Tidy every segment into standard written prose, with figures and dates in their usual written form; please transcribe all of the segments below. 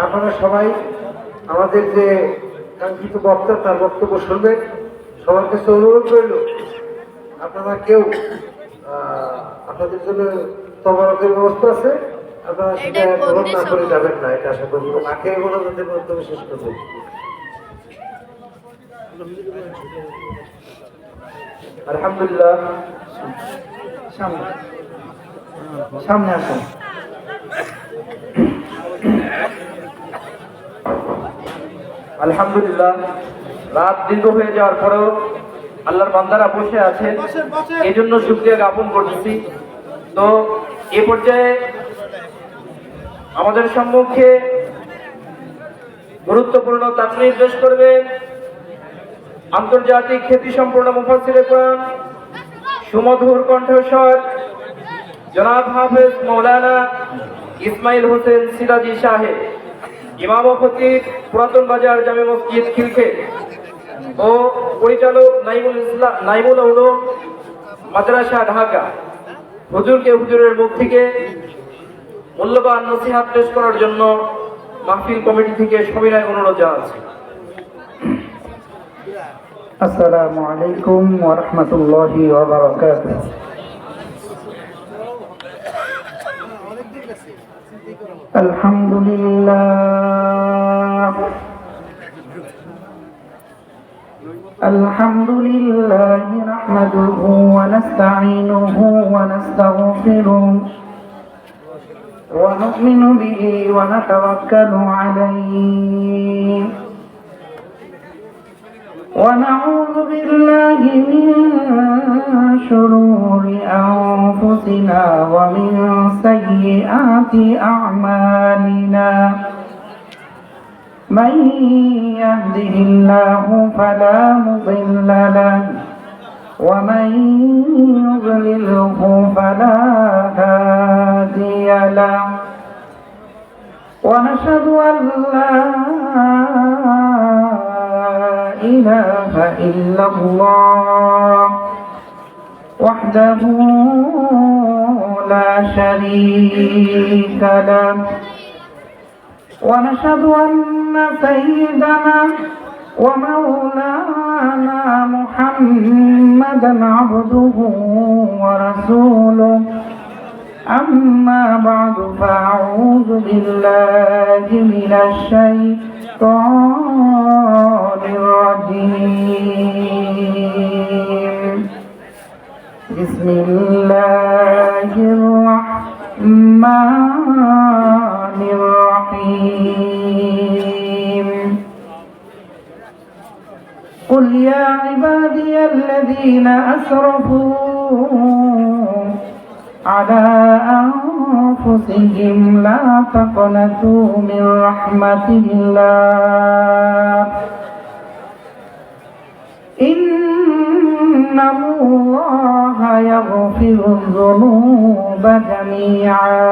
আপনারা সবাই আমাদের যে কাঙ্ক্ষিত বক্তা তার বক্তব্য শুনবেন। সবার কাছে অনুরোধ রইল আপনারা কেউ আপনাদের জন্য তবারকের ব্যবস্থা আছে, আপনারা সেটা গ্রহণ না করে যাবেন না, এটা আশা করি। এবং আখের বলাদের বক্তব্য শেষ করবেন। আলহামদুলিল্লাহ, সামনে আসুন। আলহামদুলিল্লাহ, রাত দীর্ঘ হয়ে যাওয়ার পরেও আল্লাহর বান্দারা বসে আছেন, এই জন্য শুকরিয়া জ্ঞাপন করতেছি। তো এ পর্যায়ে আমাদের সম্মুখে গুরুত্বপূর্ণ তাকরীর পেশ করবেন আন্তর্জাতিক খ্যাতিসম্পন্ন মুফাসসিরে কোরআন, সুমধুর কণ্ঠস্বর জনাব হাফেজ মাওলানা ইসমাইল হোসেন সিরাজি সাহেব, ইমাম ও খতিব পুরাতন বাজার জামে মসজিদ খিলক্ষেত ও পরিচালক নাইমুল উলুম মাদ্রাসা ঢাকা। হুজুরকে হুজুরের মুখ থেকে মূল্যবান নসিহত পেশ করার জন্য মাহফিল কমিটি থেকে সবিনয় অনুরোধ জানাচ্ছি। আসসালামু আলাইকুম ওয়া রাহমাতুল্লাহি ওয়া বারাকাতুহু। আলহামদুলিল্লাহ আলহামদুলিল্লাহি নাহমাদুহু ওয়া নাস্তাঈনুহু ওয়া নাস্তাগফিরুহু ওয়া নু'মিনু বিহি ওয়া নাতাওয়াক্কালু আলাইহি ونعوذ بالله من شرور أنفسنا ومن سيئات أعمالنا من يهده الله فلا مضل له ومن يضلله فلا هادي له ونشهد أن لا إله إلا الله وحده لا شريك له ونشهد أن سيدنا ومولانا محمدا عبده ورسوله أما بعد فأعوذ بالله من الشيطان الرجيم بسم الله الرحمن الرحيم قل يا عبادي الذين أسرفوا على أنفسهم لا تقنطوا من رحمة الله إن الله يغفر الذنوب جميعا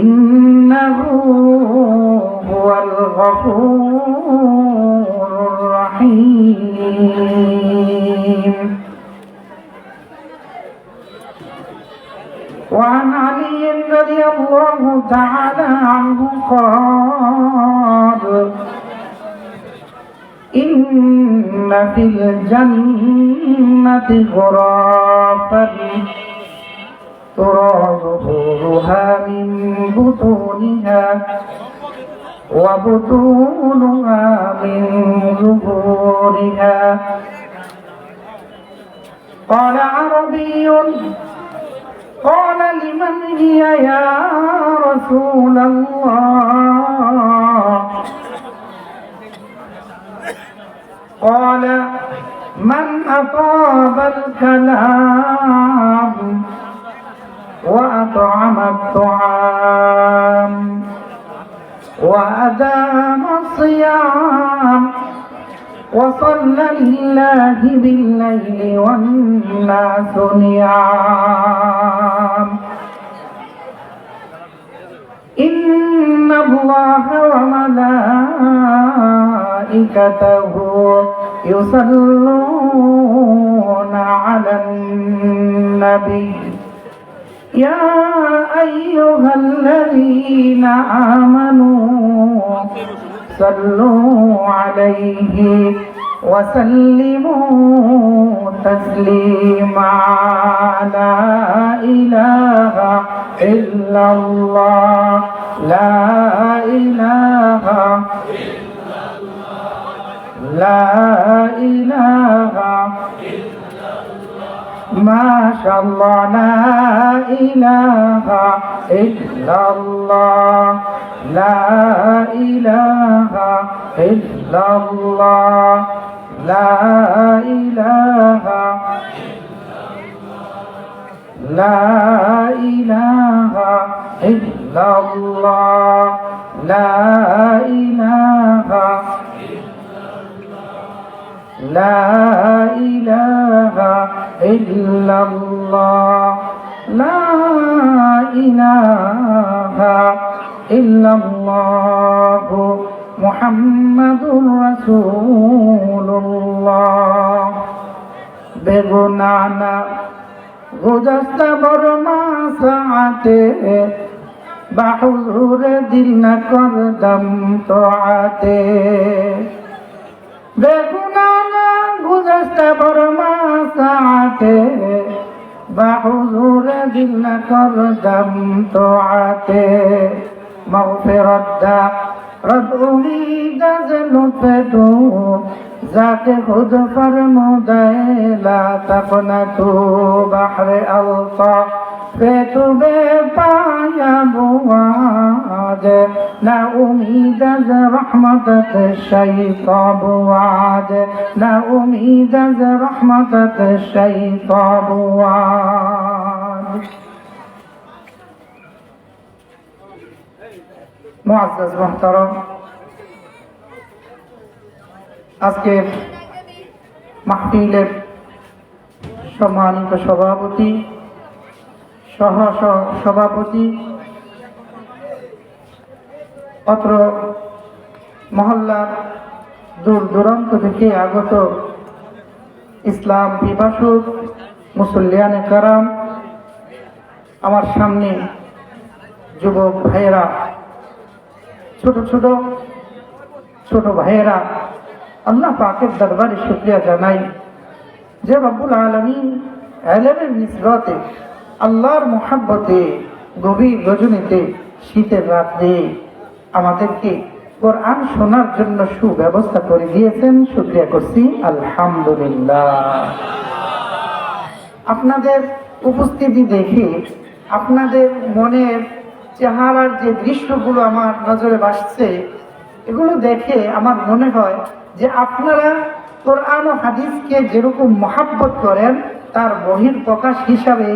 إنه هو الغفور الرحيم. وعن علي رضي الله تعالى عنه قال إن في الجنة غرافا ترى ظهورها من بطونها وبطونها من ظهورها. قال عربي قال لمن هي يا رسول الله؟ قال من أطاب الكلام وأطعم الطعام وأدام الصيام وصلى لله بالليل والناس نيام. إن الله وملائكته يصلون على النبي يا أيها الذين آمنوا صلوا عليه وسلموا تسليما لا إله إلا الله لا إله لا إله ما شاء الله لا إله إلا الله لا إله إلا الله لا إله لا إله إلا الله لا إله لا إله إلا الله لا إله إلا الله محمد رسول الله বেগুনানা গুজস্তা বরমা সাআতে বাহুজুর দিল না করদম তোআতে বেগুনানা গুজস্তা বরমা সাআতে বাহুজুর দিল না করদম তোআতে مغفرت دا رد امید از لطف تو ذات خود فرموده لا تقنطو بحر الطاف تو بے پایا بواد نا امید از رحمتت شیطان بواد نا امید از رحمتت شیطان بواد মুআজ্জাজ মুহতারাম আজকের মাহফিলের সম্মানিত সভাপতি সহ সভাপতি অত্র মহল্লার দূর দূরান্ত থেকে আগত ইসলাম পিপাসুক মুসল্লিয়ানে কারাম আমার সামনে যুবক ভাইয়েরা ছোট ভাইয়েরা আল্লাহ পাকের দরবারে শুকরিয়া জানাই যে রব্বুল আলামিন ইলমের নিসবতে আল্লাহর মুহাব্বতে গভীর রজনীতে শীতের রাতে আমাদেরকে কোরআন শোনার জন্য সুব্যবস্থা করে দিয়েছেন। শুকরিয়া করছি আলহামদুলিল্লাহ। আপনাদের উপস্থিতি দেখে আপনাদের মনের চেহারার যে দৃশ্যগুলো আমার নজরে ভাসছে এগুলো দেখে আমার মনে হয় যে আপনারা কোরআন ও হাদিসকে যেরকম মহাব্বত করেন তার বহির প্রকাশ হিসাবে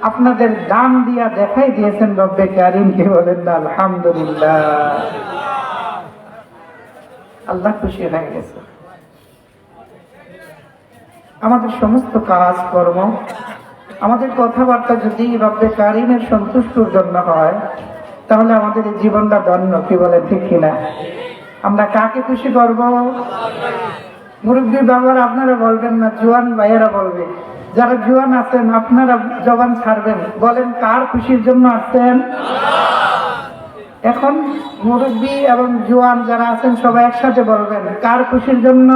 আপনাদের দান দিয়া দেখাই দিয়েছেন রব্বে কারীমকে। বলেন না আলহামদুলিল্লাহ। আল্লাহ খুশি হয়ে গেছে। আমাদের সমস্ত কাজ কর্ম আমাদের কথাবার্তা যদি রব্বে কারীমের সন্তুষ্টির জন্য হয় তাহলে আমাদের এই জীবনটা ধন্য। কি বলেন ঠিক কিনা? আমরা কাকে খুশি করব? মুরব্বী বাবার আপনারা বলবেন না, জোয়ান ভাইয়েরা বলবে। যারা জোয়ান আছেন আপনারা জবান ছাড়বেন, বলেন কার খুশির জন্য আসছেন? এখন মুরব্বী এবং জোয়ান যারা আছেন সবাই একসাথে বলবেন কার খুশির জন্য?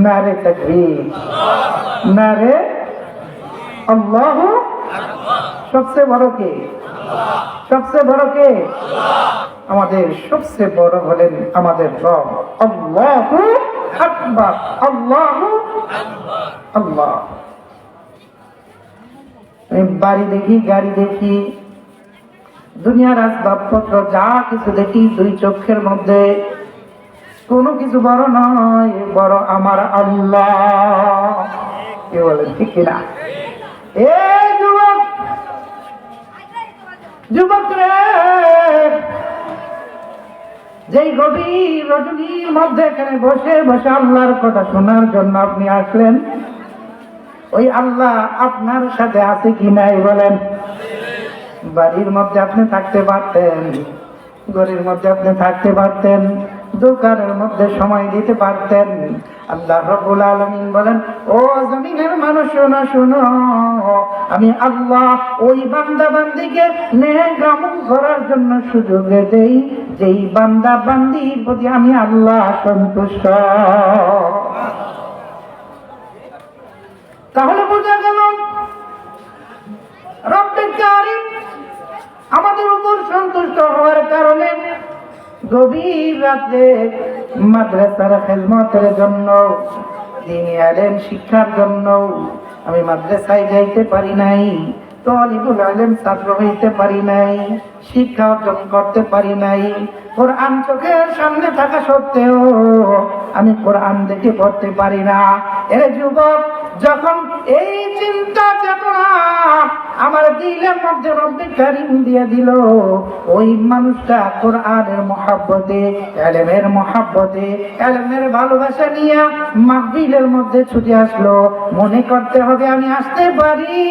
নারে তাকবীর, নারে আল্লাহু সবচেয়ে বড় কে? সবচেয়ে বড় কে? আমাদের সবচেয়ে বড় হলেন আমাদের রব। আল্লাহু আকবার, আল্লাহু আল্লাহ। বাড়ি দেখি, গাড়ি দেখি, দুনিয়ার আসবাবপত্র যা কিছু দেখি দুই চোখের মধ্যে কোনো কিছু বড় নয়, বড় আমার আল্লাহ। কি বলেন ঠিক কিনা? যুবক রে, যেই গভীর রজনীর মধ্যে এখানে বসে বসে আল্লাহর কথা শোনার জন্য আপনি আসলেন, ওই আল্লাহ আপনার সাথে আছে কি নাই বলেন? বাড়ির মধ্যে আপনি থাকতে পারতেন, ঘরের মধ্যে আপনি থাকতে পারতেন, দোকানের মধ্যে সময় দিতে পারতেন। আল্লাহ রাব্বুল আলামিন বলেন, ও জমিনের মানুষ শোনো শোনো, আমি আল্লাহ ওই বান্দা বান্দিকে নেক আমল করার জন্য সুযোগ দেই যেই বান্দা বান্দির প্রতি আমি আল্লাহ সন্তুষ্ট। তাহলে বোঝা গেল রব্বুল কারীম আমাদের উপর সন্তুষ্ট হওয়ার কারণে গভীর রাতে মাদ্রাসার খেদমতের জন্য, দ্বীনি ইলম শিক্ষার জন্য আমি মাদ্রাসায় যাইতে পারি নাই, তালিবুল ইলম ছাত্র হইতে পারি নাই, শিক্ষা অর্জন করতে পারি নাই। কোরআন চোখের সামনে থাকা সত্ত্বেও আমি কোরআন দেখে পড়তে পারি না। এর যুবক, যখন এই চিন্তা চেতনা আমার দিলের মধ্যে রব্বুল কারীম দিয়ে দিল, ওই মানুষটা কোরআনের মহব্বতে, ইলমের মহব্বতে, ইলমের ভালোবাসা নিয়ে মাহফিলের মধ্যে ছুটে আসলো। মনে করতে হবে আমি আসতে পারি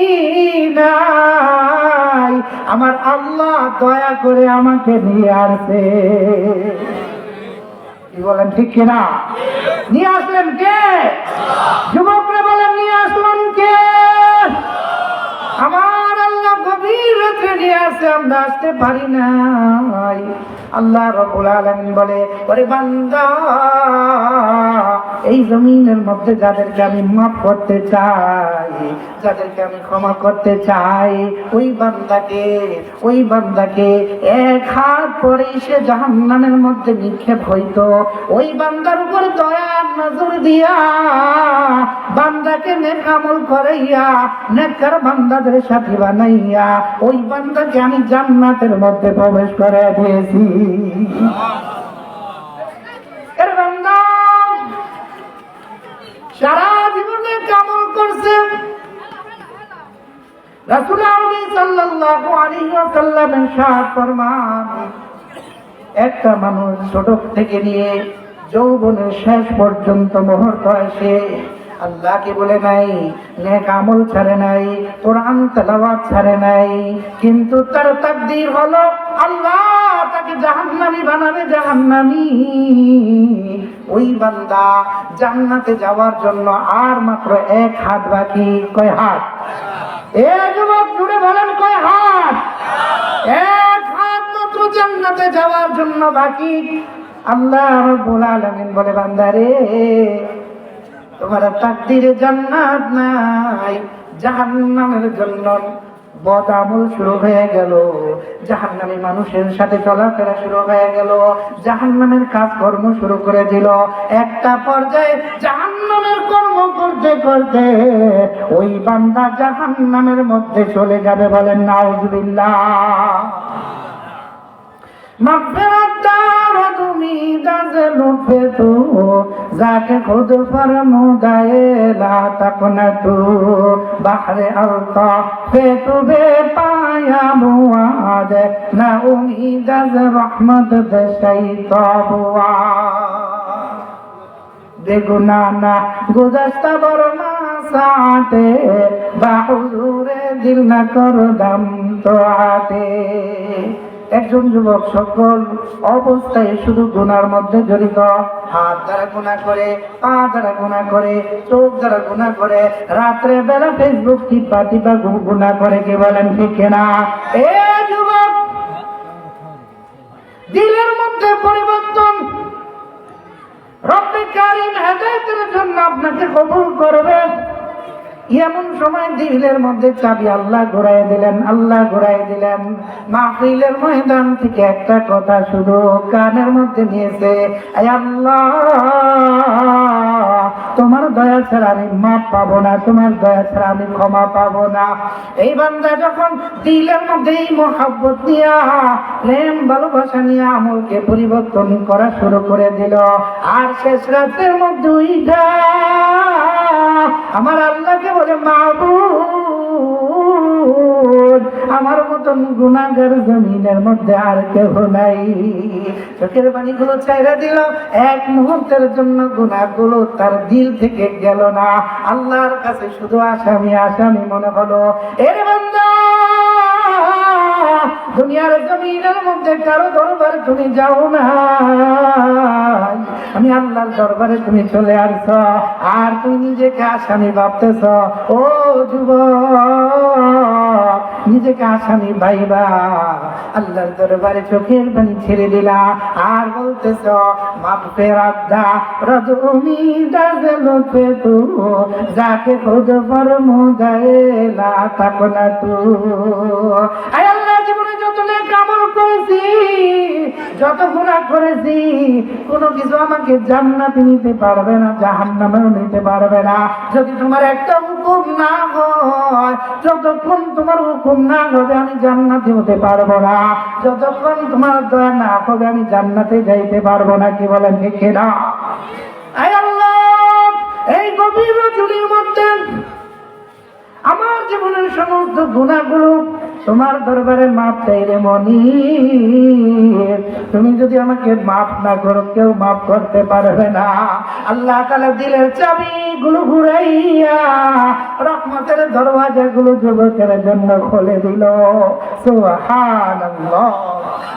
নাই, আমার আল্লাহ দয়া করে আমাকে নিয়ে আসছে। কি বলেন, ঠিক কিনা? নিয়ে আসলেন কে? যুবকরা বলেন, নিয়ে আসলেন কে? আমার আল্লাহ গভীর রাতে নিয়ে আসে, আমরা আসতে পারি নাই। আল্লাহ রাব্বুল আলামিন বলে, ওরে বান্দা, এই জমিনের মধ্যে যাদেরকে আমি মাফ করতে চাই, যাদেরকে আমি ক্ষমা করতে চাই, ওই বান্দাকে এক হাত পরে সে জাহান্নামের মধ্যে নিক্ষেপ হইতো, ওই বান্দার উপর দয়ার নজর দিয়া বান্দাকে নেক আমল করাইয়া নেককার বান্দাদের সাথী বানাইয়া ওই বান্দাকে আমি জান্নাতের মধ্যে প্রবেশ করে দিয়েছি। এর বান্দা সারা জীবনে আমল করছে। রাসূল সাল্লাল্লাহু আলাইহি ওয়াসাল্লাম ইরশাদ ফরমান, একটা মানুষ ছোট থেকে নিয়ে যৌবনের শেষ পর্যন্ত মুহূর্ত আসে আল্লাহকে বলে নাই, নেক আমল ছাড়ে নাই, কোরআন তেলাওয়াত ছাড়ে নাই, কিন্তু তার তাকদীর হলো আল্লাহ তাকে জাহান্নামী বানাবে, জাহান্নামী। ওই বান্দা জান্নাতে যাওয়ার জন্য আর মাত্র এক হাত বাকি। কয় হাত? এ যুবক জুড়ে বলেন, কয় হাত? এক হাত মাত্র জান্নাতে যাওয়ার জন্য বাকি। আল্লাহ রাব্বুল আলামিন বলে, বান্দারে, তোমার তাকদীরে জান্নাত নাই, জাহান্নামের জন্য বদ আমল শুরু হয়ে গেল, জাহান্নামী মানুষের সাথে চলাফেরা শুরু হয়ে গেল, জাহান্নামের কাজকর্ম শুরু করে দিল। একটা পর্যায়ে জাহান্নামের কর্ম করতে করতে ওই বান্দা জাহান্নামের মধ্যে চলে যাবে। বলেন নাউজুবিল্লাহ। मग़फ़िरत दारद उम्मीद से लुत्फ़े तू ज़ाके खुद फ़रमूदाए ला तक़नतू बहरे अल्ताफ़े तू बेपाया मुआद ना उम्मीद से रहमत दे शैतान हुआ बेगुनाह ना गुज़श्ता बरमा साते बाहुज़ूरे दिल न कर दम तो आते। একজন যুবক সকল অবস্থায় শুধু গুনার মধ্যে জড়িত, হাত দ্বারা গুনাহ করে, পা দ্বারা গুনাহ করে, চোখ দ্বারা গুনাহ করে, রাত্রে বেলা ফেসবুক টিপা টিপা গুনাহ করে। কি বলেন, ঠিক না? এ যুবক, দিলের মধ্যে পরিবর্তন রব্বুল কারীম হেদায়েতের জন্য আপনাকে কবুল করবে। এমন সময় দিলের মধ্যে চাবি আল্লাহ ঘুরাই দিলেন, আল্লাহ ঘুরাই দিলেন। মাহফিলের ময়দান থেকে একটা কথা শুধু কানের মধ্যে নিয়েছে, আয় আল্লাহ, তোমার দয়া ছাড়া আমি মাপ পাবো না, তোমার দয়া ছাড়া আমি ক্ষমা পাবো না। এই বান্দা যখন দিলের মধ্যে এই মহব্বত নিয়ে, প্রেম ভালোবাসা নিয়ে আমলকে পরিবর্তন করা শুরু করে দিল, আর শেষ রাতের মধ্যে উইঠা আমার আল্লাহকে বলে, মাবুদ, আমার মতন গুনাহগার জমিনের মধ্যে আর কেউ নাই। চোখের পানিগুলো ছাইরা দিল, এক মুহূর্তের জন্য গুনাহগুলো তার দিল থেকে গেল না। আল্লাহর কাছে শুধু আসামি আসামি মনে হলো। এর বান্দা, দুনিয়ার জমিনের মধ্যে কারো দরবারে তুমি যাও না, আমি আল্লাহর দরবারে তুমি চলে আসছ, আর তুমি নিজেকে আসামি ভাবতেছ। ও যুবক, নিজেকে আসামি ভাইবা, আল্লাহর দরবারে চোখের পানি ছেড়ে দিলা, আর বলতেছ মাফ ফেরাদা রদ উমিদা জলতে তু যাকে খুদ পর মুদায়েলা তাকনা তু। আয় আল্লাহ, জীবনে যত নেক আমল করেছি, যত গুনাহ করেছি, কোনো কিছু আমাকে জান্নাতে নিতে পারবে না, জাহান্নামেও নিতে পারবে না, যদি তোমার একটা হুকুম না হয়। যতক্ষণ তোমার হুকুম না হবে আমি জান্নাতে হতে পারবো না, যতক্ষণ তোমার দয়া না হবে আমি জান্নাতে যাইতে পারবো না। কি বলেন ঠিক না? আয় আল্লাহ, এই গভীর রজনীর মধ্যে আমার জীবনের সমস্ত গুনাহগুলো তোমার দরবারে মাপ চাই রে মনি। তুমি যদি আমাকে মাফ না করো, কেউ মাফ করতে পারবে না। আল্লাহ তাআলা দিলের চাবি গুলো ঘুরাইয়া রহমতের দরওয়াজা গুলো যুবকের জন্য খুলে দিল। সুবহানাল্লাহ।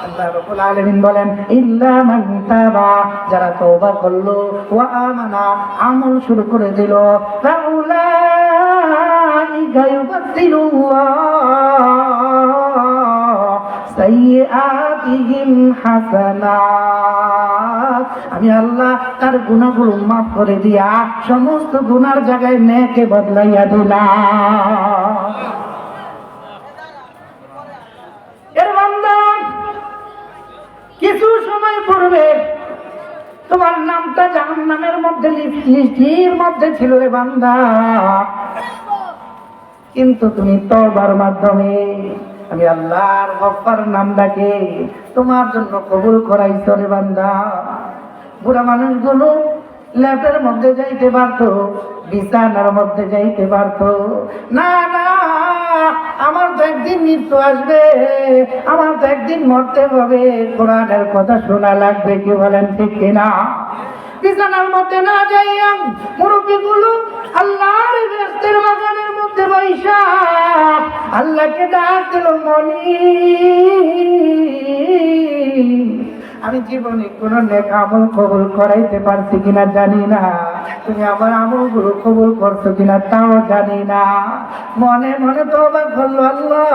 আল্লাহ রাব্বুল আলামিন বলেন, ইল্লা মান তাবা, যারা তওবা করলো, ওয়া আমানা, আমল শুরু করে দিল, ফাউলাইকা ইউবাদদিলুল্লাহ সাইয়্যাতিহিম হাসানাত। আমি আল্লাহ তার গুনাহগুলো মাফ করে দিয়া সমস্ত গুনার জায়গায় নেকে বদলাইয়া দিলাম। এর বান্দা, কিছু সময় পূর্বে তোমার নামটা জাহান্নামের মধ্যে লিস্টির মধ্যে ছিল রে বান্দা, কিন্তু তুমি তওবার মাধ্যমে আমি আল্লাহর গফফার নামটাকে তোমার জন্য কবুল করাইছো রে বান্দা। বুড়া মানুষগুলো ল্যাপের মধ্যে যাইতে পারতো, বিছানার মধ্যে যাইতে পারতো না। না, আমার তো একদিন মৃত্যু আসবে, আমার তো একদিন মরতে হবে, কোরআনের কথা শোনা লাগবে। কি বলেন ঠিক কিনা? বিছানার মধ্যে না যাইয়া মুরব্বিগুলো আল্লাহর বেহেশতের বাগানের মধ্যে বৈশা আল্লাহকে ডাক দিল, মনি আমি জীবনে কোন নেক আমল কবুল করাইতে পারছি কিনা জানি না, তুমি আমার আমলগুলো কবুল করছো কিনা তাও জানি না। মনে মনে তওবা করলো, আল্লাহ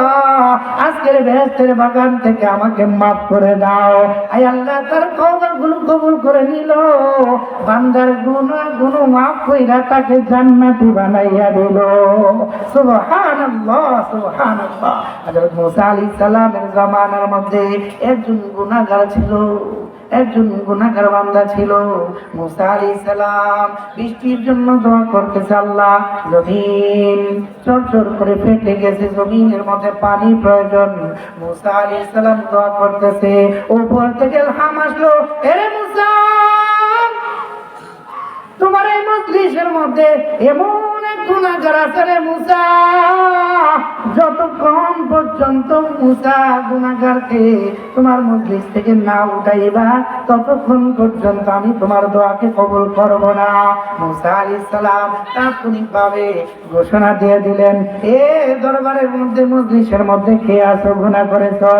আজকের বেহেশতের বাগান থেকে আমাকে মাফ করে দাও। আয় আল্লাহ তার তওবাগুলো কবুল করে নিল, বান্দার গুনাহগুলো মাফ কইরা তাকে জান্নাতি বানাইয়া দিল। সুবহানাল্লাহ, সুবহানাল্লাহ। হযরত মুসা আলাইহিস সালামের জামানার মধ্যে একজন গুনাহগার ছিল, একজন গুনাহগার বান্দা ছিল। মুসা আলাইহিস সালাম বৃষ্টির জন্য দোয়া করতেছে, আল্লাহ জমিন চরচর করে ফেটে গেছে, জমিনের মধ্যে পানি প্রয়োজন। মুসা আলাইহিস সালাম দোয়া করতেছে, উপর থেকে হাম আসলো, এরে মুসা, তোমার এই মজলিসের মধ্যে এমন এক গুনাহগার আছে রে মুসা, যতক্ষণ পর্যন্ত মুসা গুনাহগারকে তোমার মজলিস থেকে না উঠাইবা ততক্ষণ পর্যন্ত আমি তোমার দোয়াকে কবুল করব না। মুসা আলাইহিস সালাম তাৎক্ষণিকভাবে ঘোষণা দিয়ে দিলেন, এ দরবারের মধ্যে মজলিসের মধ্যে কে আছো, গুনাহ করেছো,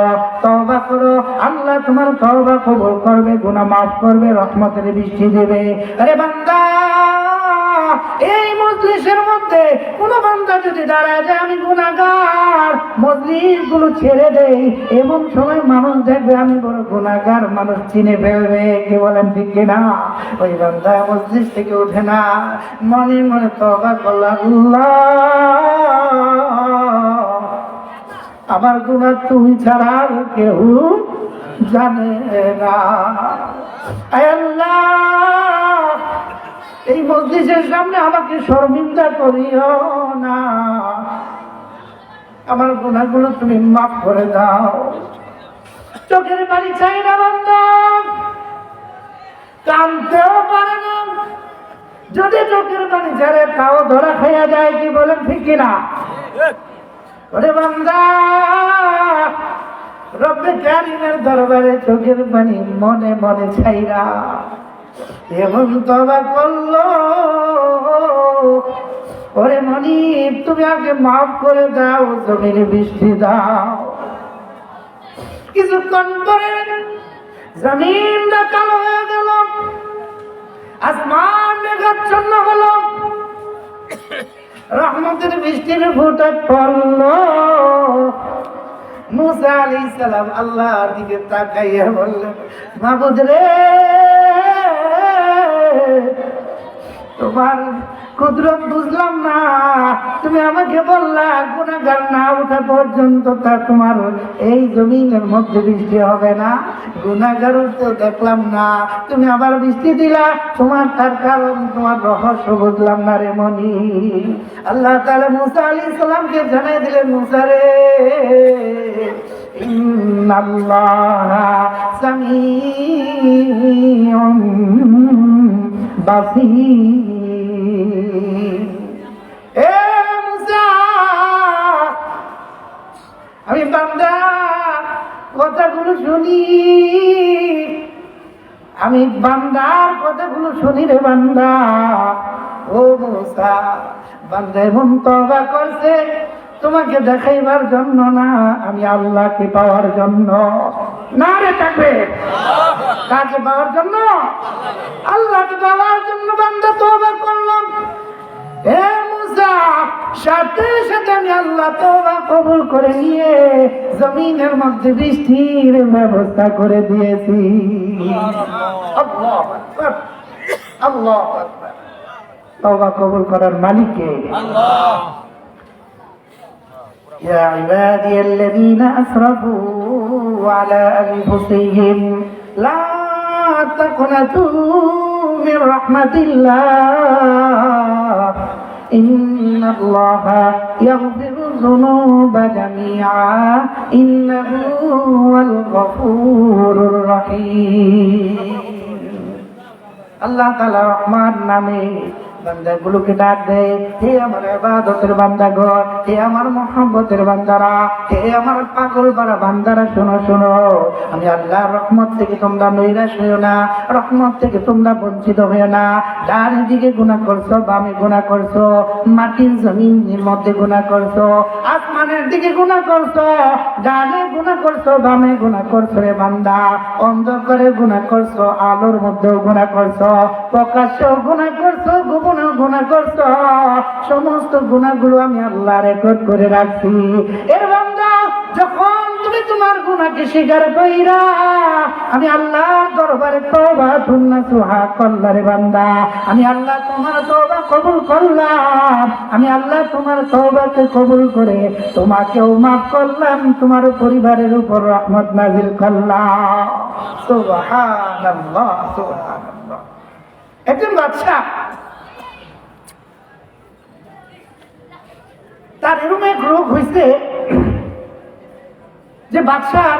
তওবা করো, আল্লাহ তোমার তওবা কবুল করবে, গুনাহ মাফ করবে, রহমতের বৃষ্টি দেবে। আরে বান্দা, এই মজলিসের মধ্যে কোন বান্দা যদি দাঁড়ায় যায় আমি গুনাহগার, মজলিস গুলো ছেড়ে দেই, এমন সময় মানুষ দেখবে আমি বড় গুনাহগার, মানুষ চিনে ফেলবে। কি বলেন ঠিক কিনা? ওই বান্দা মজলিস থেকে উঠে না, মনে মনে তওবা করল, আল্লাহ আমার গুনাহ তুমি ছাড়া আর কেউ জানে না। আয় আল্লাহ, এই মজলিসের সামনে আমাকে শর্মিন্দা করিও না, আমার গুনাহগুলো তুমি মাফ করে দাও। চোখের পানি চাই না বান্দা, কাঁদতেও পারে না, যদি চোখের পানি ছাড়ে তাও ধরা খাইয়া যায়। কি বলেন ঠিক কিনা? ওরে বান্দা, রব্বে কারিমের দরবারে চোখের পানি মনে মনে ছাইরা এমন তওবা করলো, ওরে মনিব তুমি আগে মাফ করে দাও, জমিনে বৃষ্টি দাও। কিছুক্ষণ পরে জমিনটা কালো হয়ে গেল, আসমান মেঘাচ্ছন্ন হলো, রহমতের বৃষ্টির ফোঁটা পড়ল। মুসা আলাইহিস সালাম আল্লাহর দিকে তাকাইয়া বললেন, মাবুদ রে, তোমার কুদরত বুঝলাম না। তুমি আমাকে বললা গুনাহগার না ওঠা পর্যন্ত তা তোমার এই জমিনের মধ্যে বৃষ্টি হবে না। গুনাহগার তো দেখলাম না, তুমি আবার বৃষ্টি দিলা, তোমার তার কারণ তোমার রহস্য বুঝলাম না রে মনি। আল্লাহ তাআলা মুসা আলাইহিস সালামকে জানাই দিলেন, মুসা রে, ইন্নাল্লাহা সামিউন বাসীর। এ মুসা, আমি বান্দা কথাগুলো শুনি, আমি বান্দার কথাগুলো শুনি রে বান্দা। ও মুসা, বান্দা এমন তওবা করছে তোমাকে দেখাইবার জন্য না, আমি আল্লাহকে পাওয়ার জন্য। না রে থাকবে, কাকে পাওয়ার জন্য? আল্লাহকে পাওয়ার জন্য বান্দা তওবা করলাম। হে মুসা, সাথে সাথে আমি আল্লাহ তওবা কবুল করে নিয়ে জমিনের মধ্যে বৃষ্টির ব্যবস্থা করে দিয়েছি। আল্লাহু আকবার, আল্লাহু আকবার। তওবা কবুল করার মালিক কে? আল্লাহ। يا عبادي الذين أسرفوا على أنفسهم لا تقنطوا من رحمة الله إن الله يغفر الذنوب جميعا إنه هو الغفور الرحيم। আল্লাহ তাআলা রহমান নামে বান্দাগুলোকে ডাক দেয়, হে আমার ইবাদতের বান্দাগণ, হে আমার মহব্বতের বান্দারা, হে আমার পাগল পারা বান্দারা, শোনো শোনো, আমি আল্লাহর রহমত থেকে তোমরা নৈরাশ হইও না, রহমত থেকে তোমরা বঞ্চিত হইও না। ডান দিকে গুনাহ করছো, বামে গুনাহ করছো, মাটির জমিনের মধ্যে গুনাহ করছো, আসমানের দিকে গুনাহ করছো, ডানে গুনাহ করছো, বামে গুনাহ করছো রে বান্দা। অন্ধকারে গুনাহ করছো, আলোর মধ্যেও গুনাহ করছো, প্রকাশ্যেও গুনাহ করছো, গোপনেও গুনাহ করছো, সমস্ত গুনাহগুলো আমি আল্লাহ রেকর্ড করে রাখছি। এর বান্দা, যখন তুমি তোমার গুনাহকে স্বীকার কইরা আমি আল্লাহ দরবারে তওবা সুন্নাতুহা করলা রে বান্দা, আমি আল্লাহ তোমার তওবা কবুল করলাম, আমি আল্লাহ তোমার তওবাকে কবুল করে তোমাকেও মাফ করলাম, তোমার পরিবারের উপর রহমত নাযিল করলাম। সুবহানাল্লাহ, সুবহানাল্লাহ। একজন বাদশা, তার এরকম এক রোগ হয়েছে যে বাদশার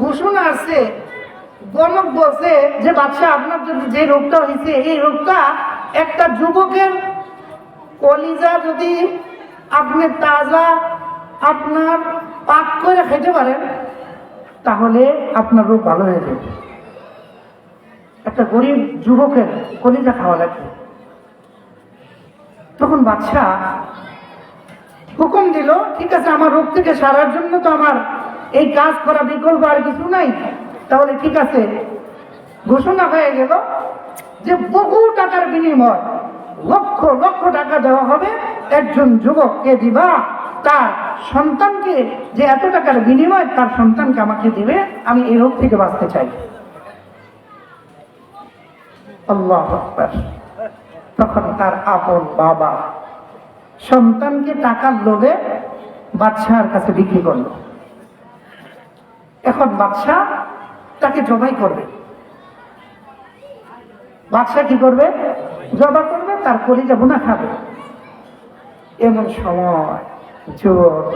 ঘোষণা আছে, গণক বলছে যে বাদশা, আপনার যদি যে রোগটা হয়েছে, এই রোগটা একটা যুবকের কলিজা যদি আপনি তাজা আপনার পাক করে খেতে পারেন তাহলে আপনার রোগ ভালো হয়ে যাবে। একটা গরিব যুবকের কলিজা খাওয়া লাগবে। তখন বাদশা হুকুম দিল, ঠিক আছে, আমার রোগ থেকে সারার জন্য তো আমার এই কাজ করা বিকল্প আর কিছু নাই, তাহলে ঠিক আছে, ঘোষণা হয়ে গেল যে বহু টাকার বিনিময়, লক্ষ লক্ষ টাকা দেওয়া হবে একজন যুবককে দিবা, তার সন্তানকে, যে এত টাকার বিনিময় তার সন্তানকে আমাকে দিবে, আমি এই রোগ থেকে বাঁচতে চাই। আল্লাহু আকবার। তখন তার আপন বাবা সন্তানকে টাকার লোভে বাদশার কাছে বিক্রি করলো। এখন বাদশা তাকে জবাই করবে। বাদশা কি করবে? জবাই করবে, তার কলিজা ভুনা খাবে। এমন সময় যুবক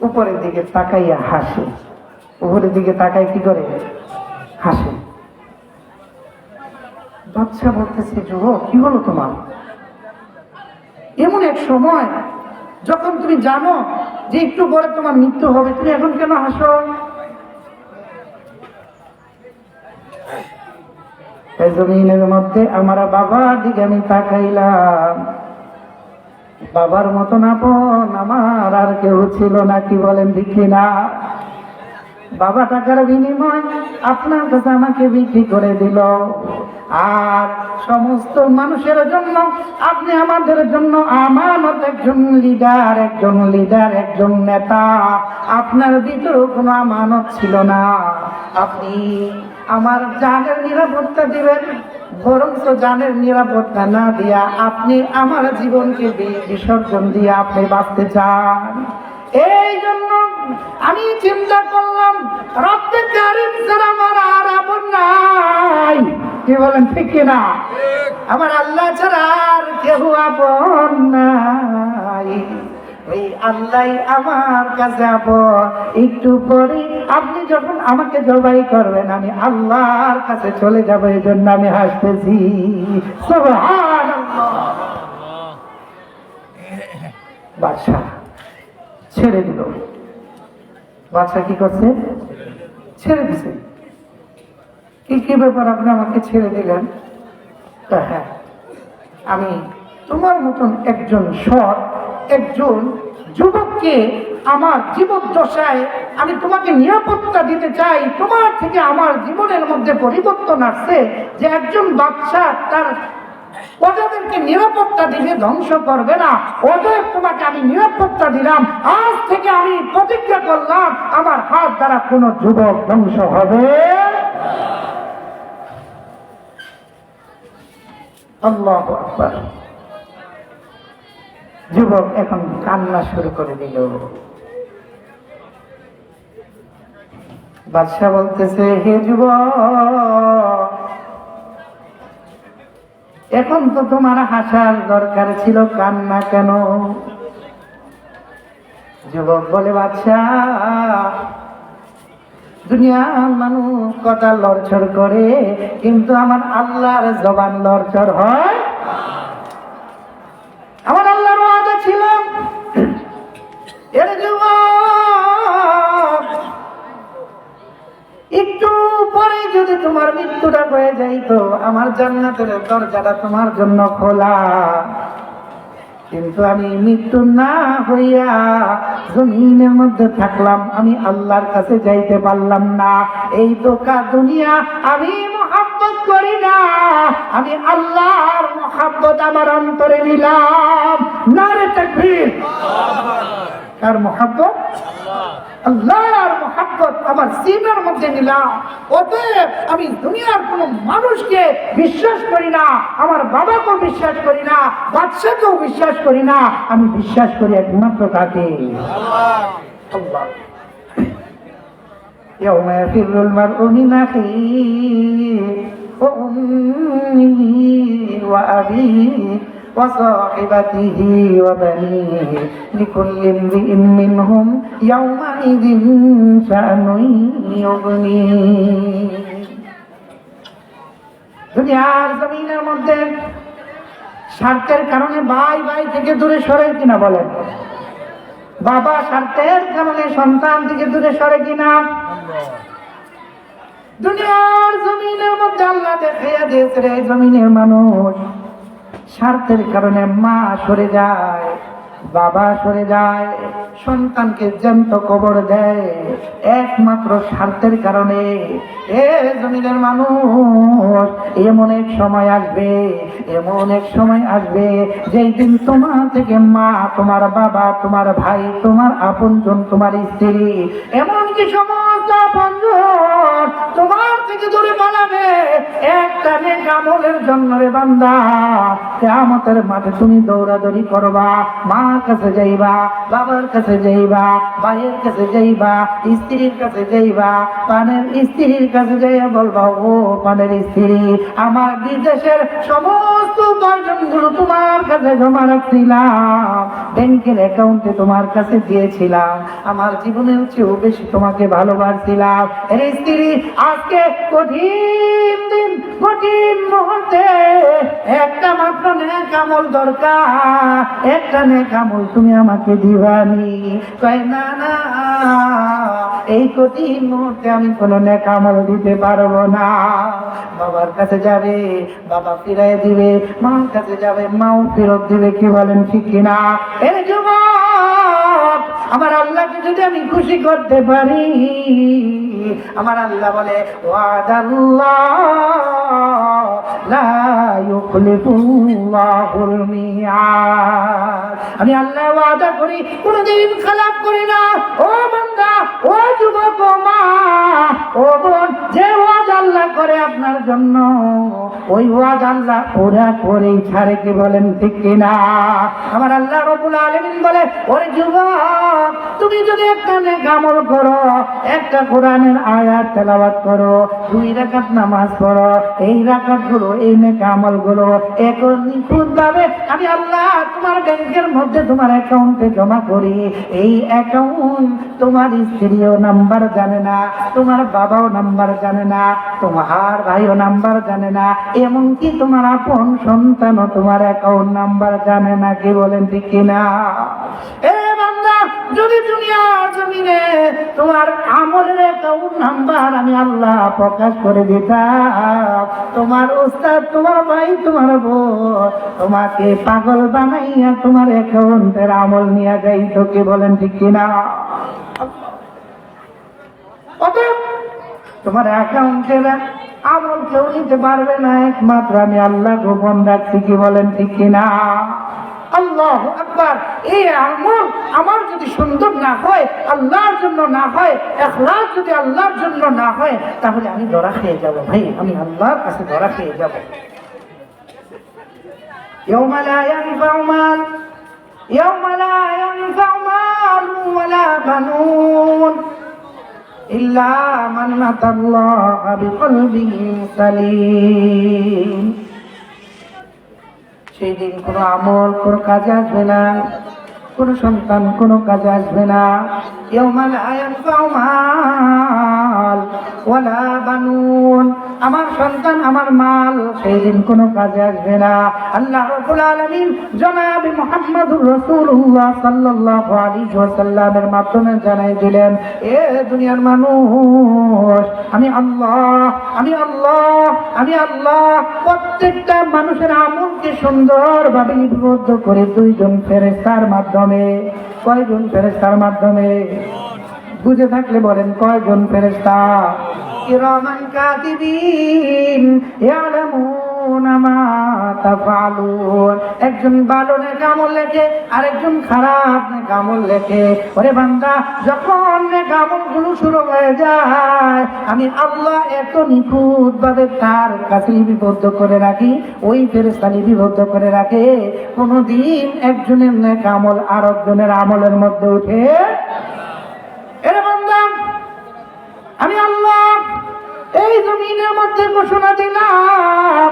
উপরের দিকে তাকাইয়া হাসে, উপরের দিকে তাকাই কি করে? হাসে। বাদশা বলতেছে, যুবক কি হলো তোমার? এমন এক সময় যখন তুমি জানো যে একটু পরে তোমার মৃত্যু হবে, তুমি এখন কেন হাসো? এই জমিনের মধ্যে আমার বাবার দিকে আমি তাকাইলাম, বাবার মতন আপন আমার আর কেউ ছিল না, কি বলেন ঠিক না? বাবা টাকার বিনিময় আপনার কাছে আমাকে বিক্রি করে দিল, আর সমস্ত মানুষের জন্য আপনি আমাদের জন্য আমানত, একজন লিডার, একজন নেতা। আপনার ভিতরে কোনো আমানত ছিল না। আপনি আমার জানের নিরাপত্তা দিবেন, বরং তো জানের নিরাপত্তা না দিয়া আপনি আমার জীবনকে বিসর্জন দিয়ে আপনি বাঁচতে চান। এই জন্য আমি চিন্তা করলাম, রব্বে কারিম ছাড়া আমার আর আপন নাই। কি বলেন, ঠিক কিনা? আমার আল্লাহ ছাড়া আর কেউ আপন নাই। ওই আল্লাহ আমার কাছে আপন। একটু পরে আপনি যখন আমাকে জবাই করবেন, আমি আল্লাহর কাছে চলে যাব। এই জন্য আমি হাসতেছি। সুবহানাল্লাহ। বাদশা ছেড়ে দিল। বাদশা কি করছে? ছেড়ে দিছে। কি ব্যাপার, আপনি আমাকে ছেড়ে দিলেন? হ্যাঁ, আমি তোমার মতন একজন সৎ, একজন যুবককে আমার জীবদ্দশায় আমি তোমাকে নিরাপত্তা দিতে চাই। তোমার থেকে আমার জীবনের মধ্যে পরিবর্তন আসছে যে একজন বাদশা তার প্রজাদেরকে নিরাপত্তা দিবে, ধ্বংস করবে না। অতএব তোমাকে আমি নিরাপত্তা দিলাম। আজ থেকে আমি প্রতিজ্ঞা করলাম, আমার হাত দ্বারা কোনো যুবক ধ্বংস হবে। আল্লাহু আকবার। যুবক এখন কান্না শুরু করে দিল। বাদশা বলতেছে, হে যুবক, এখন তো তোমার হাসার দরকার ছিল, কান্না কেন? যুবক বলে, বাদশা, দুনিয়ার মানুষ কথা লড়ছড় করে, কিন্তু আমার আল্লাহর জবান লড়ছড় হয়। আমার আল্লাহর ওয়াদা ছিল, এর যুবক, একটু পরে যদি তোমার মৃত্যুটা হয়ে যাইতো, আমার জান্নাতের দরজাটা তোমার জন্য খোলা। কিন্তু আমি মৃত্যু না হইয়া জমিনের মধ্যে থাকলাম, আমি আল্লাহর কাছে যাইতে পারলাম না। এই দোকা দুনিয়া আমি মহব্বত করি না, আমি আল্লাহর মহব্বত আমার অন্তরে নিলাম। নারে তাকবীর। কার মহব্বত? আল্লাহর মহব্বত আমার সিনার মধ্যে নিলাম। অতএব আমি দুনিয়ার কোন মানুষকে বিশ্বাস করি না, আমার বাবাকেও বিশ্বাস করি না, বাদশাকেও বিশ্বাস করি না। আমি বিশ্বাস করি একমাত্র কাকে? আল্লাহ। يوم يفر المرء من أخيه وأمه وأبيه وصاحبته وبنيه لكل امرئ منهم يومئذ شأن يغنيه। দুনিয়ার জমিনের মধ্যে স্বার্থের কারণে ভাই ভাই থেকে দূরে সরে কিনা বলেন? বাবা স্বার্থের কারণে সন্তান থেকে দূরে সরে কিনা? দুনিয়ার জমিনের মধ্যে আল্লাহ দেখাইয়া দিয়েছে, রে জমিনের মানুষ, স্বার্থের কারণে মা সরে যায়, বাবা সরে যায়, সন্তানকে জ্যান্ত কবর দেয়, একমাত্র স্বার্থের কারণে। এ জমিনের মানুষ, এমন এক সময় আসবে, এমন এক সময় আসবে যেই দিন তোমার থেকে মা, তোমার বাবা, তোমার ভাই, তোমার আপনজন, তোমার স্ত্রী, এমনকি সমস্ত আপনজন তোমার থেকে দূরে পালাবে একটা নেক আমলের জন্য। রে বান্দা, কিয়ামতের মাঠে তুমি দৌড়াদৌড়ি করবা, মার কাছে যাইবা, বাবার কাছে যাইবা, ভাইয়ের কাছে যাইবা, স্ত্রীর কাছে যাইবা, পানের স্ত্রীর কাছে যাইয়া বলবা, ও পানের স্ত্রী, আমার বিদেশের সমস্ত উপার্জনগুলো তোমার কাছে জমা রাখছিলাম, ব্যাংকের অ্যাকাউন্টে তোমার কাছে দিয়েছিলাম, আমার জীবনের চেয়েও বেশি তোমাকে ভালোবাসছিলাম। এর স্ত্রী, আজকে কঠিন দিন, কঠিন মুহূর্তে একটা মাত্র নেক আমল দরকার, একটা নেক আমল তুমি আমাকে দিবানি। কয়, না না, এই কঠিন মুহূর্তে আমি কোনো নেক আমল দিতে পারবো না। বাবার কাছে যাবে, বাবা ফিরাই দিবে, মার কাছে যাবে, মাও ফেরত দিবে। কি বলেন, ঠিক কিনা? এই যুবক, আমার আল্লাহকে যদি আমি খুশি করতে পারি, আমার আল্লাহ বলে ওয়াদাল্লাহ লা ইউখলিফুল্লাহুল মিআদ। আমি আল্লাহ ওয়াদা করি, কোনদিন খেলাপ করি না। ও বান্দা, ও যুবক, ও মা, ও বোন, যে ওয়াদা আল্লাহ করে আপনার জন্য, ওই ওয়াদা আল্লাহ পুরা করেই ছাড়ে, কি বলেন ঠিক কিনা? আমার আল্লাহ রাব্বুল আলামিন বলে, ওরে যুবক, তুমি যদি একটা নেক আমল করো, একটা কোরআনের আয়াত তেলাওয়াত করো, 2 রাকাত নামাজ পড়ো, এই রাকাতগুলো, এই নেক আমলগুলো নিখুঁতভাবে আমি আল্লাহ তোমার ব্যাংকের মধ্যে, তোমার অ্যাকাউন্টে জমা করি। এই অ্যাকাউন্ট তোমার স্ত্রীও নাম্বার জানে না, তোমার বাবাও নাম্বার জানে না, তোমার ভাইও নাম্বার জানে না, এমনকি তোমার আপন সন্তানও তোমার অ্যাকাউন্ট নাম্বার জানে না, কি বলেন ঠিক কিনা? এ বান্দা, যদি দুনিয়ার জমিনে তোমার আমলের অ্যাকাউন্ট নাম্বার আমি আল্লাহ প্রকাশ করে দিতাম, তোমার উস্তাদ, তোমার ভাই, তোমার বোন তোমাকে পাগল বানাইয়া তোমার অ্যাকাউন্টের আমল নিয়ে যাইতো, কি বলেন ঠিক কিনা? অতএব তোমার অ্যাকাউন্টের আমল কেউ নিতে পারবে না, একমাত্র আমি আল্লাহ গোপন রাখছি, কি বলেন ঠিক কিনা? আল্লাহু আকবার। এই আমল আমার যদি সুন্দর না হয়, আল্লাহর জন্য না হয়, ইখলাস যদি আল্লাহর জন্য না হয়, তাহলে আমি ধরা খেয়ে যাব ভাই, আমি আল্লাহর কাছে ধরা খেয়ে যাব। ইয়াউমা লা ইয়ানফাউ মাল, ইয়াউমা লা ইয়ানফাউ মালু ওয়ালা বানুন ইল্লা মান আতাল্লাহা বিকলবিন সালিম। সেই দিন কোনো আমল কোনো কাজে আসবে না, কোনো সন্তান কোনো কাজে আসবে না। ইয়াউমা লা ইয়ানফাউ মাল ওয়ালা বানুন, আমার সন্তান, আমার মাল সেই দিন কোনো কাজে আসবে না। আল্লাহ রাব্বুল আলামিন জনাবে মুহাম্মদুর রাসূলুল্লাহ সাল্লাল্লাহু আলাইহি ওয়াসাল্লামের মাধ্যমে জানাই দিলেন, এ দুনিয়ার মানুষ, আমি আল্লাহ, আমি আল্লাহ, আমি আল্লাহ প্রত্যেকটা মানুষের আমলকে সুন্দরভাবে লিপিবদ্ধ করে 2 জন ফেরেশতার মাধ্যমে। কয়জন ফেরেশতার মাধ্যমে? বুঝে থাকলে বলেন, কয়জন ফেরেশতা? কিরামান কাতিবিন ইয়ালামুনা মা তাফআলুন। একজন ভালো নেক আমল লেখে, আরেকজন খারাপ নেক আমল লেখে। ওরে বান্দা, যখন নেক আমলগুলো শুরু হয়ে যায়, আমি আল্লাহ এত নিখুঁতভাবে তার কাছে লিপিবদ্ধ করে রাখি, ওই ফেরেশতা লিপিবদ্ধ করে রাখে, কোনদিন একজনের নেক আমল আরেকজনের আমলের মধ্যে উঠে। এরে বান্দা, আমি আল্লাহ এই জমিনের মধ্যে ঘোষণা দিলাম,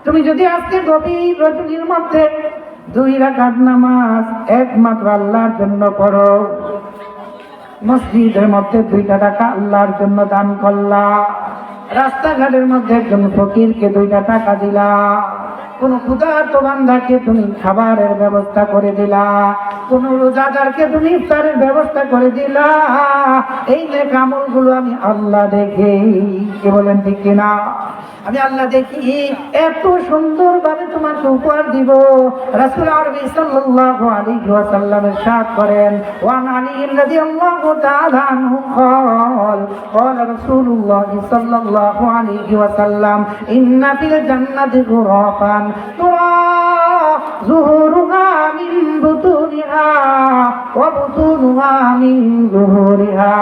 তুমি যদি আজকে গভীর রজনীর মধ্যে 2 রাকাত নামাজ একমাত্র আল্লাহর জন্য পড়ো, মসজিদের মধ্যে 2টা টাকা আল্লাহর জন্য দান করলা, রাস্তাঘাটের মধ্যে একজন ফকিরকে 2টা টাকা দিলা, কোন ক্ষুধার্ত বান্দাকে তুমি খাবারের ব্যবস্থা করে দিলা, কোন রোজাদারকে তুমি ইফতারের ব্যবস্থা করে দিলা, এই নেক আমলগুলো আমি আল্লাহ দেখি, কি বলেন ঠিক কিনা? আমি আল্লাহ দেখি, এত সুন্দরভাবে তোমাকে উপহার দিব। রাসূল আরবি সাল্লাল্লাহু আলাইহি ওয়াসাল্লাম ইরশাদ করেন, ওয়ান আলী রাদিয়াল্লাহু তাআলা আনহু قال قال رسول الله صلى الله عليه وسلم إن في الجنة غرفا ترى ظهورها من بطونها وبطونها من ظهورها.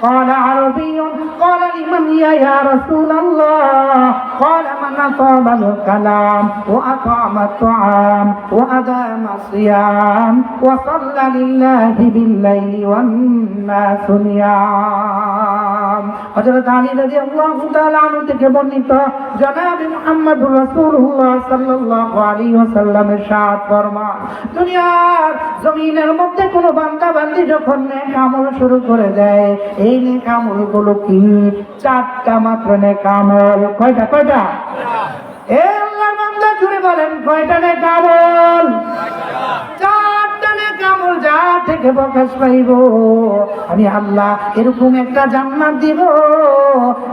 قال عربي قال لمن يا رسول الله؟ قال من أطاب الكلام وأطعم الطعام وأدام الصيام وصلى لله بالليل والناس نيام. হযরত আলী রাদিয়াল্লাহু তাআলা আনহু থেকে বর্ণিত, জনাবে মুহাম্মদুর রাসূলুল্লাহ সাল্লাল্লাহু আলাইহি ওয়াসাল্লাম ইরশাদ ফরমান, দুনিয়ার জমিনের মধ্যে কোন বান্দা বান্দি যখন নেক আমল শুরু করে দেয়, এই নেক আমলগুলো কি? 4টা মাত্র নেক আমল। কয়টা? কয়টা? এ আল্লাহর বান্দা জুড়ে বলেন, কয়টা নেক আমল? 4টা নেক আমল যা থেকে প্রকাশ পাইব, আমি আল্লাহ এরকম একটা জান্নাত দিব,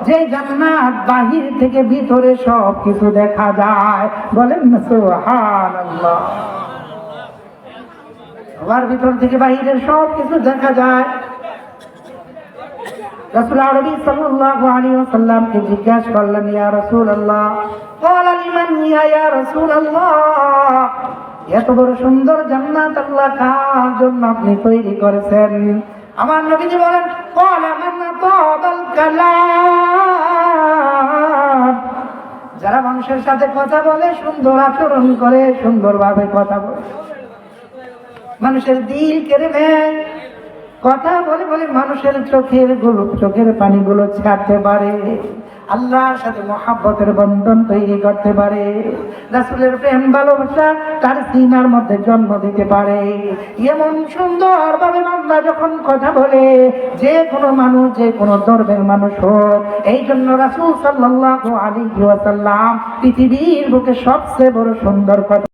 যে জান্নাত বাহির থেকে ভিতরে সব কিছু দেখা যায়। বলেন না সুবহানাল্লাহ। সবার ভিতর থেকে বাহিরের সব কিছু দেখা যায়। রাসূল আরবি সাল্লাল্লাহু আলাইহি ওয়াসাল্লামকে জিজ্ঞাসা করলেন, ইয়া রাসূলুল্লাহ, ক্বালা লিমান ইয়া রাসূলুল্লাহ, এত বড় সুন্দর জান্নাত আল্লাহ কার জন্য আপনি তৈরি করেছেন? আমার নবীজি বলেন, ক্বালা মান তাবাল কালাম, যারা মানুষের সাথে কথা বলে, সুন্দর আচরণ করে, সুন্দরভাবে কথা বলে, মানুষের দিল কেড়ে নেয়, কথা বলে বলে মানুষের চোখের পানিগুলো ছাড়তে পারে, আল্লাহর সাথে মহাব্বতের বন্ধন তৈরি করতে পারে, রাসূলের প্রেম ভালোবাসা তার সিনার মধ্যে জন্ম দিতে পারে। এমন সুন্দর ভাবে বান্দা যখন কথা বলে, যে কোনো মানুষ, যে কোনো ধর্মের মানুষ হোক, এই জন্য রাসূল সাল্লাল্লাহু আলাইহি ওয়াসাল্লাম পৃথিবীর বুকে সবচেয়ে বড় সুন্দর কথা